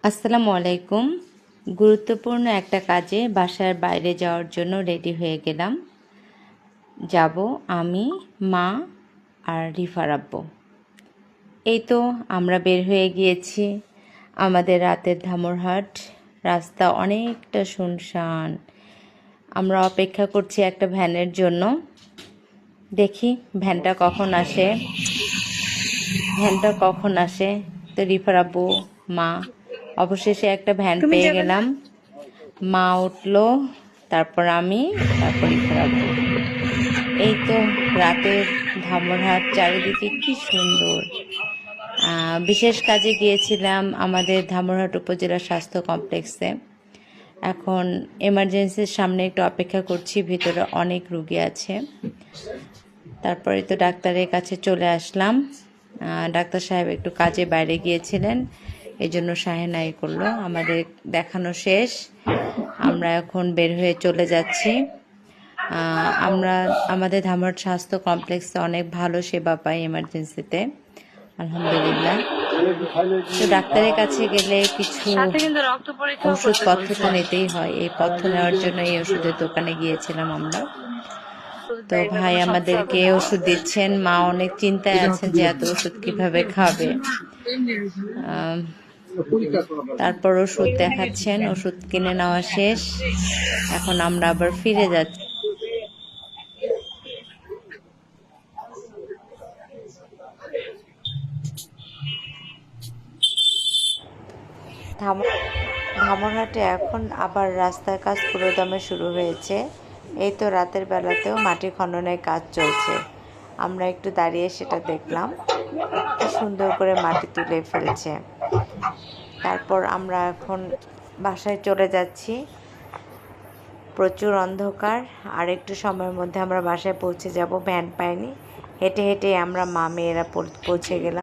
আসসালামু আলাইকুম। গুরুত্বপূর্ণ একটা কাজে বাসার বাইরে যাওয়ার জন্য রেডি হয়ে গেলাম। যাব আমি, মা আর রিফার আব্বু। এই তো আমরা বের হয়ে গিয়েছি। আমাদের রাতের ধামরহাট রাস্তা অনেকটা শুনশান। আমরা অপেক্ষা করছি একটা ভ্যানের জন্য। দেখি ভ্যানটা কখন আসে। তো রিফার আব্বু, মা, অবশেষে একটা ভ্যান পেয়ে গেলাম। মা উঠলো, তারপর আমি, তারপর রিফার আব্বু। এই তো রাতের ধামরহাট, চারিদিকে কি সুন্দর। বিশেষ কাজে গিয়েছিলাম আমাদের ধামরহাট উপজেলা স্বাস্থ্য কমপ্লেক্সে। এখন এমার্জেন্সির সামনে একটু অপেক্ষা করছি, ভিতরে অনেক রুগী আছে। তারপরে তো ডাক্তারের কাছে চলে আসলাম। ডাক্তার সাহেব একটু কাজে বাইরে গিয়েছিলেন, এই জন্য সাহেনাই করলো। আমাদের দেখানো শেষ, আমরা এখন বের হয়ে চলে যাচ্ছি। আমরা আমাদের ধামরহাট স্বাস্থ্য কমপ্লেক্সে অনেক ভালো সেবা পাই এমার্জেন্সিতে, আলহামদুলিল্লাহ। তো ডাক্তারের কাছে গেলে কিছু ওষুধপত্র তো নিতেই হয়। এই পথ্য নেওয়ার জন্য এই ওষুধের দোকানে গিয়েছিলাম আমরা। তো ভাই আমাদেরকে ওষুধ দিচ্ছেন। মা অনেক চিন্তায় আছেন যে এত ওষুধ কিভাবে খাবে। তারপর ওষুধ দেখাচ্ছেন, ওষুধ কিনে নেওয়া শেষ। এখন আমরা আবার ফিরে যাচ্ছি। ধামরহাটে এখন আবার রাস্তার কাজ পুরোদমে শুরু হয়েছে। এই তো রাতের বেলাতেও মাটি খননের কাজ চলছে। আমরা একটু দাঁড়িয়ে সেটা দেখলাম, কি সুন্দর করে মাটি তুলে ফেলছে। তারপর আমরা এখন বাসায় চলে যাচ্ছি। প্রচুর অন্ধকার, আর একটু সময়ের মধ্যে আমরা বাসায় পৌঁছে যাব। ভ্যান পাইনি, হেঁটে হেঁটে আমরা মা মেয়েরা পৌঁছে গেলাম।